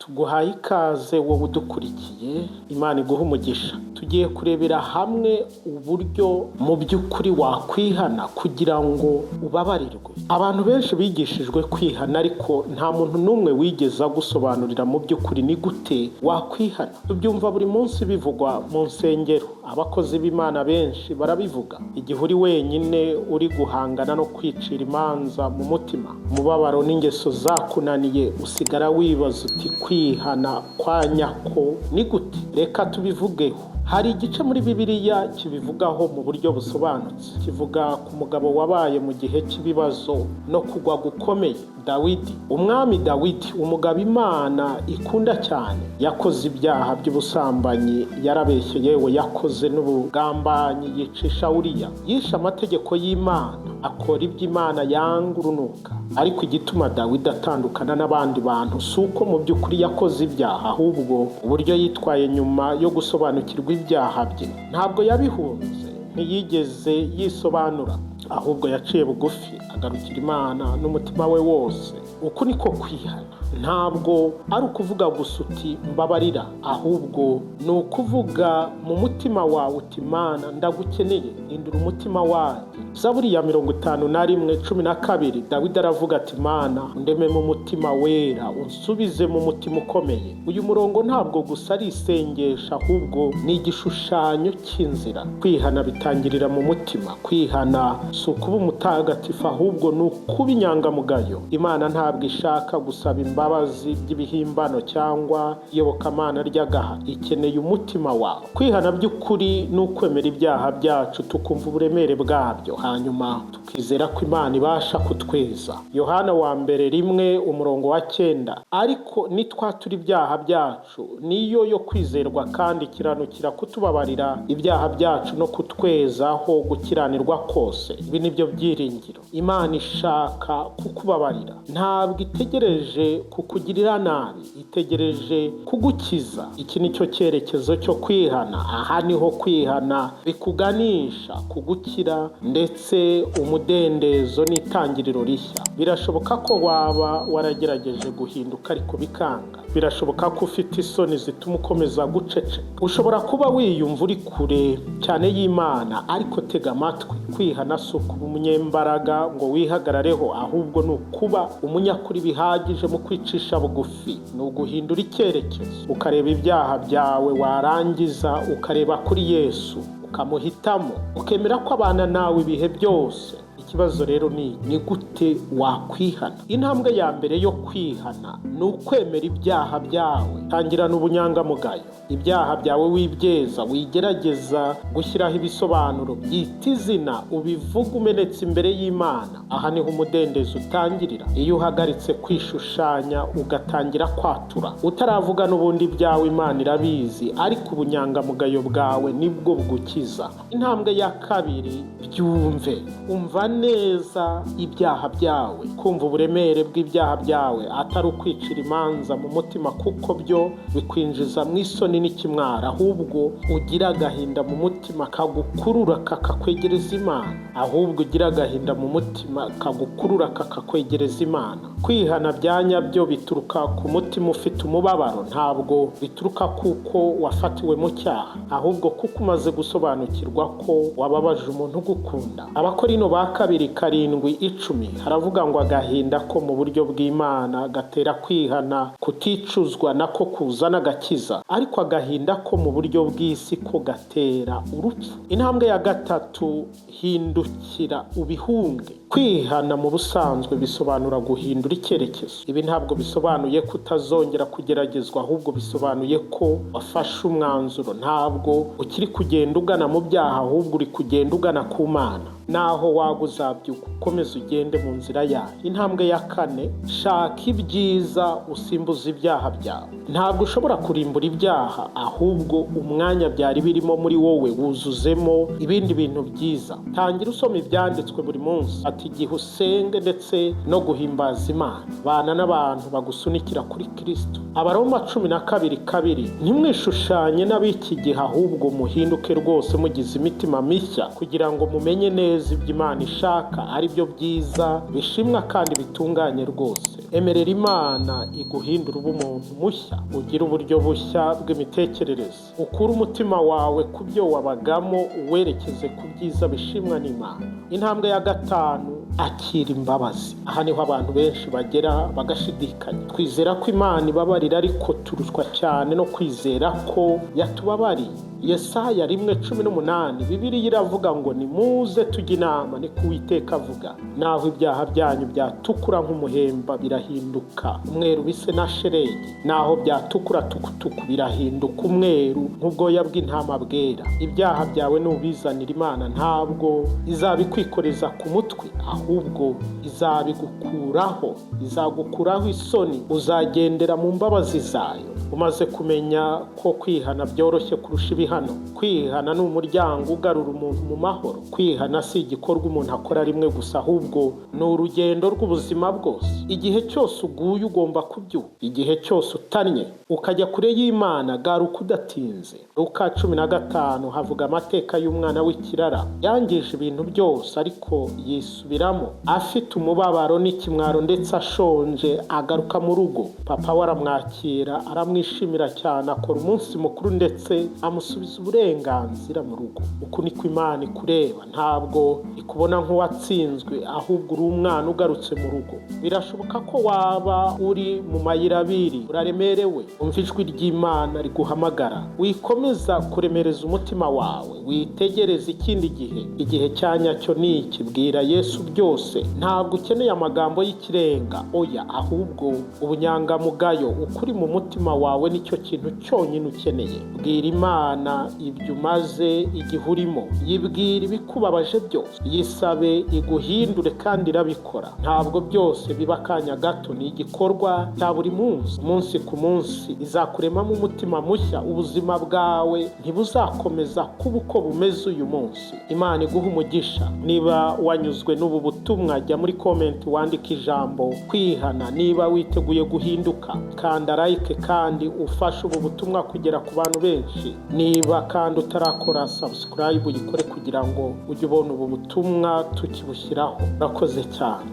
tuguhaye ikaze wowe udukurikiye. Imana iguha umugisha. Tugiye kurebera hamwe uburyo mu by'ukuri wakwihana kugira ngo ubabarirwe. Abantu benshi bigishijwe kwihana, ariko nta muntu n'umwe wigeze gusobanurira mu by'ukuri ni gute wakwihana. Tubyumva buri munsi bivugwa mu nsengero, abakozi b'Imana benshi barabivuga. Igihe uri wenyine uri guhangana no kwicira imanza mu mutima, umubabaro n'ingeso zakunaniye, usigara wibaza uti kwihana kwa nyako ni gute? Reka tubivugeho. Hari igice muri Bibiliya kibivugaho mu buryo busobanutse. Kivuga ku mugabo wabaye mu gihe cy'ibibazo no kugwa gukomeye, Dawidi. Umwami Dawidi, umugabo Imana ikunda cyane, yakoze ibyaha by'ubusambanyi, yarabeshye, yewe yakoze n'ubugambanyi, yicisha Uriya, yishe amategeko y'Imana, akora iby'Imana yanga urunuka. Ariko igituma Dawidi atandukana n'abandi bantu si uko mu by'ukuri yakoze ibyaha, ahubwo uburyo yitwaye nyuma yo gusobanukirwa ibyaha bye. Ntabwo yabihunze, ntiyigeze yisobanura, ahubwo yaciye bugufi agarukira Imana n'umutima we wose. Uku niko kwihana. Ntabwo ari ukuvuga gusa uti mbabarira, ahubwo ni ukuvuga mu mutima wawe uti Imana ndagukeneye, hindura umutima wanjye. Zaburi ya 51:12, Dawidi aravuga ati Imana undeme mu mutima wera, unsubize mu mutima ukomeye. Uyu murongo ntabwo gusa ari isengesho, ahubwo ni igishushanyo cy'inzira. Kwihana bitangirira mu mutima. Kwihana si ukuba umutagatifu, ahubwo ni ukuba inyangamugayo. Imana ntabwo ishaka gusaba imbabazi by'ibihimbano cyangwa iyobokamana ry'agaha, ikeneye umutima wawe. Kwihana by'ukuri ni ukwemera ibyaha byacu, tukumva uburemere bwabyo, hanyuma tukizera ko Imana ibasha kutweza. Yohana wa mbere 1:9. Ariko nitwatura ibyaha byacu, niyo yo kwizerwa kandi ikiranukira kutubabarira ibyaha byacu no kutwezaho gukiranirwa kose. Ibi nibyo byiringiro. Imana ishaka kukubabarira, ntabwo itegereje kukugirira nabi, itegereje kugukiza. Iki nicyo cyerekezo cyo kwihana. Aha niho kwihana bikuganisha kugukira ndetse umudendezo n'itangiriro rishya. Birashoboka ko waba waragerageje guhinduka ariko bikanga. Birashoboka ko ufite isoni zituma ukomeza guceceka. Ushobora kuba wiyumva uri kure cyane y'Imana, ariko tega amatwi. Kwihana si ukuba umunyembaraga ngo wihagarareho, ahubwo ni ukuba umunyakuri bihagije mu kwicisha bugufi. Ni uguhindura icyerekezo, ukareba ibyaha byawe, warangiza ukareba kuri Yesu, ukamuhitamo, ukemera ko abana nawe ibihe byose. Ikibazo rero ni gute wakwihana? Intambwe ya mbere yo kwihana ni ukwemera ibyaha byawe. Tangirana ubunyangamugayo. Ibyaha byawe wibyeza, wigerageza gushyiraho ibisobanuro, byita izina, ubivuga umenetse imbere y'Imana. Aha niho umudendezo utangirira. Iyo uhagaritse kwishushanya ugatangira kwatura, utaravuga n'ubundi byawe, Imana irabizi, ariko ubunyangamugayo bwawe nibwo bugukiza. Intambwe ya kabiri, byumve. Umva neza ibyaha byawe. Kumva uburemere bw'ibyaha byawe atari ukwicira imanza mu mutima, kuko byo bikwinjiza mu isoni n'ikimwara, ahubwo ugira agahinda mu mutima kagukurura kakakwegereza Imana. Ahubwo ugira agahinda mu mutima kagukurura kakakwegereza Imana. Kwihana bya nyabyo bituruka ku mutima ufite umubabaro, ntabwo bituruka kuko wafatiwe mu cyaha, ahubwo kuko umaze gusobanukirwa ko wababaje umuntu ugukunda. Abakorino ba 2:7-10 haravuga ngo agahinda ko mu buryo bw'Imana gatera kwihana kuticuzwa nako kuzana agakiza, ariko agahinda ko mu buryo bw'isi ko gatera urupfu. Intambwe ya gatatu, hindukira ubihunge. Kwihana mu busanzwe bisobanura guhindura icyerekezo. Ibi ntabwo bisobanuye ko utazongera kugeragezwa, ahubwo bisobanuye ko wafashe umwanzuro. Ntabwo ukiri kugenda ugana mu byaha, ahubwo uri kugenda ugana ku Mana. Naho waguzabyuka ukomeza ugende mu nzira yayo. Intambwe ya 4, shaka ibyiza usimbuza ibyaha byawe. Ntabwo ushobora kurimbura ibyaha, ahubwo umwanya byari birimo muri wowe wuzuzemo ibindi bintu byiza. Tangira usoma ibyanditswe buri munsi, ati igihe usenge ndetse no guhimbaza Imana. Bana n'abantu bagusunikira kuri Kristo. Abaroma 12:2, ntimwishushanye n'ab'iki gihe, ahubwo muhinduke rwose mugize imitima mishya, kugira ngo mumenye neza ibyo Imana ishaka, ari byo byiza, bishimwa kandi bitunganye rwose. byose. Emerera Imana iguhindura ube umuntu mushya, ugire uburyo bushya bw'imitekerereze, ukure umutima wawe ku byo wabagamo uwerekeze ku byiza bishimwa n'Imana. Intambwe ya 5, akira imbabazi. Aha niho abantu benshi bagera bagashidikanya. Twizera ko Imana ibabarira, ariko turushwa cyane no kwizera ko yatubabariye. Yesaya 1:18 Bibiliya iravuga ngo nimuze tujye inama, ni ko Uwiteka avuga. Naho ibyaha byanyu byatukura nk'umuhemba birahinduka umweru bise na shelegi, naho byatukura tukutuku birahinduka umweru nk'ubwoya bw'intama bwera. Ibyaha byawe nubizanira Imana, ntabwo izabikwikoreza ku mutwe, ahubwo izabigukuraho, izagukuraho isoni. Uzagendera mu mbabazi zayo. Umaze kumenya ko kwihana byoroshye kurusha ibihano. Kwihana ni umuryango ugarura umuntu mu mahoro. Kwihana si igikorwa umuntu akora rimwe gusa, ahubwo ni urugendo rw'ubuzima bwose. Igihe cyose uguye ugomba kubyuka. Igihe cyose utannye ukajya kure y'Imana, garuka udatinze. Luka 15 havuga amateka y'umwana w'ikirara yangije ibintu byose, ariko yisubiramo afite umubabaro n'ikimwaro, ndetse ashonje. Agaruka mu rugo, papa we aramwakira, aramwishimira cyane, akora umunsi mukuru ndetse amusubiza uburenganzira mu rugo. Uku niko Imana ikureba. Ntabwo ikubona nk'uwatsinzwe, ahubwo uri umwana ugarutse mu rugo. Birashoboka ko waba uri mu mayira abiri, uraremerewe. Umva ijwi ry'Imana riguhamagara. Wikomeza kuremereza umutima wawe, witegereze ikindi gihe. Igihe cya nyacyo ni iki. Bwira Yesu byose. Ntabwo ukeneye amagambo y'ikirenga, oya, ahubwo ubunyangamugayo ukuri mu mutima wawe nicyo kintu cyonyine ukeneye. Bwira Imana ibyo umaze igihe urimo. Yibwira ibikubabaje byose. Yisabe iguhindure, kandi irabikora. Ntabwo byose biba akanya gato, ni igikorwa cya buri munsi. Umunsi ku munsi izakuremamo umutima mushya. Ubuzima bwawe ntibuzakomeza kuba uko bumeze uyu munsi. Imana iguha umugisha. Niba wanyuzwe n'ubu butumwa, jya muri comment wandike ijambo kwihana. Niba witeguye guhinduka, kanda like kandi ufashe ubu butumwa kugera ku bantu benshi. Niba kandi utarakora subscribe, uyikore kugira ngo ujye ubona ubu butumwa tukibushyiraho. Urakoze cyane.